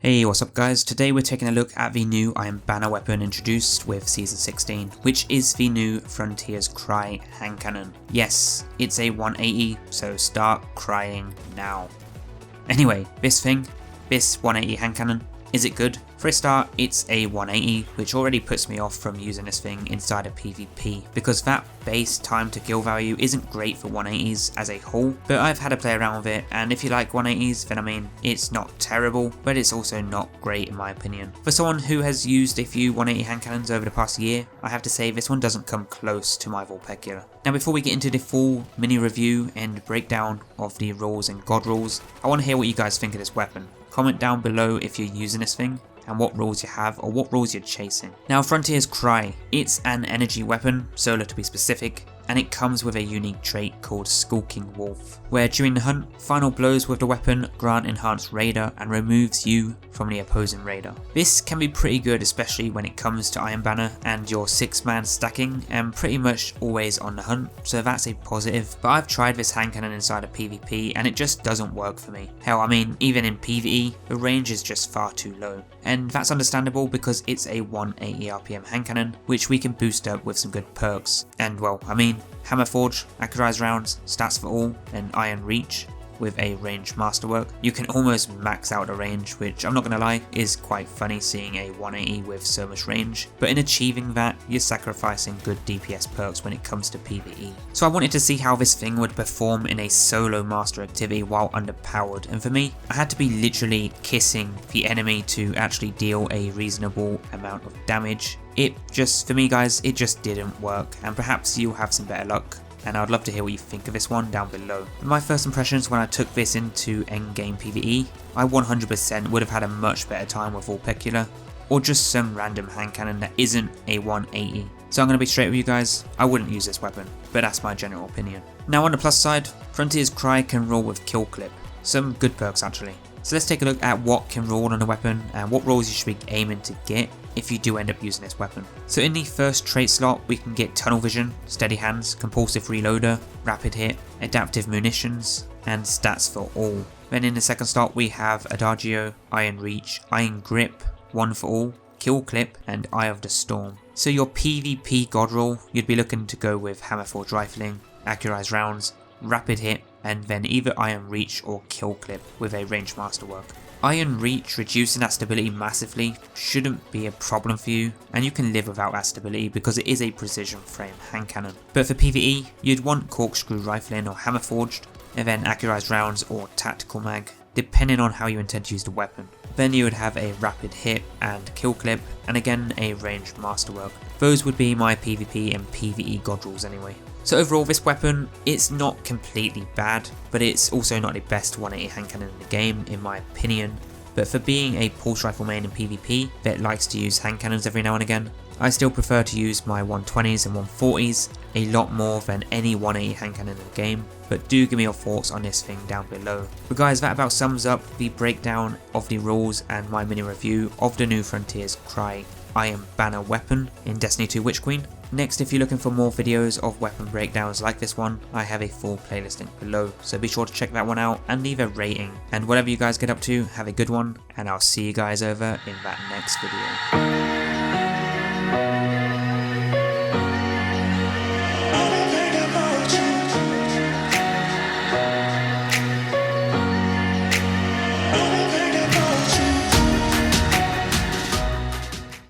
Hey, what's up guys? Today we're taking a look at the new Iron Banner weapon introduced with Season 16, which is the new Frontier's Cry hand cannon. Yes, it's a 180, so start crying now. Anyway, this 180 hand cannon, is it good? For a start, it's a 180, which already puts me off from using this thing inside of PvP, because that base time to kill value isn't great for 180s as a whole, but I've had to play around with it, and if you like 180s, then I mean, it's not terrible, but it's also not great in my opinion. For someone who has used a few 180 hand cannons over the past year, I have to say this one doesn't come close to my Vulpecula. Now before we get into the full mini review and breakdown of the rules and Godrolls, I want to hear what you guys think of this weapon. Comment down below if you're using this thing, and what rules you have or what rules you're chasing. Now Frontier's Cry, it's an energy weapon, solar to be specific, and it comes with a unique trait called Skulking Wolf, where during the hunt, final blows with the weapon grant enhanced radar and removes you from the opposing radar. This can be pretty good, especially when it comes to Iron Banner and your 6-man stacking and pretty much always on the hunt, so that's a positive. But I've tried this hand cannon inside of PvP and it just doesn't work for me. Hell, I mean, even in PvE, the range is just far too low. And that's understandable because it's a 180 RPM hand cannon, which we can boost up with some good perks. And well, I mean, Hammer Forge, Accurized Rounds, Stats for All, and Iron Reach with a ranged masterwork. You can almost max out the range, which I'm not gonna lie, is quite funny seeing a 180 with so much range, but in achieving that, you're sacrificing good DPS perks when it comes to PvE. So I wanted to see how this thing would perform in a solo master activity while underpowered, and for me, I had to be literally kissing the enemy to actually deal a reasonable amount of damage. For me guys, it just didn't work, and perhaps you'll have some better luck. And I'd love to hear what you think of this one down below. My first impressions when I took this into endgame PvE, I 100% would have had a much better time with Vulpecula, or just some random hand cannon that isn't a 180. So I'm going to be straight with you guys, I wouldn't use this weapon, but that's my general opinion. Now on the plus side, Frontier's Cry can roll with Kill Clip, some good perks actually. So let's take a look at what can roll on the weapon and what rolls you should be aiming to get if you do end up using this weapon. So in the first trait slot, we can get Tunnel Vision, Steady Hands, Compulsive Reloader, Rapid Hit, Adaptive Munitions, and Stats for All. Then in the second slot, we have Adagio, Iron Reach, Iron Grip, One for All, Kill Clip, and Eye of the Storm. So your PvP Godroll, you'd be looking to go with Hammer Forge Rifling, Accurized Rounds, Rapid Hit, and then either Iron Reach or Kill Clip with a ranged masterwork. Iron Reach reducing that stability massively shouldn't be a problem for you, and you can live without that stability because it is a precision frame hand cannon. But for PvE, you'd want Corkscrew Rifling or Hammer Forged, and then Accurized Rounds or Tactical Mag, depending on how you intend to use the weapon. Then you would have a Rapid Hit and Kill Clip, and again a ranged masterwork. Those would be my PvP and PvE Godrolls anyway. So overall, this weapon, it's not completely bad, but it's also not the best 180 hand cannon in the game, in my opinion. But for being a pulse rifle main in PvP that likes to use hand cannons every now and again, I still prefer to use my 120s and 140s a lot more than any 180 hand cannon in the game, but do give me your thoughts on this thing down below. But guys, that about sums up the breakdown of the rules and my mini review of the new Frontier's Cry Iron Banner weapon in Destiny 2 Witch Queen. Next, if you're looking for more videos of weapon breakdowns like this one, I have a full playlist link below, so be sure to check that one out and leave a rating. And whatever you guys get up to, have a good one, and I'll see you guys over in that next video.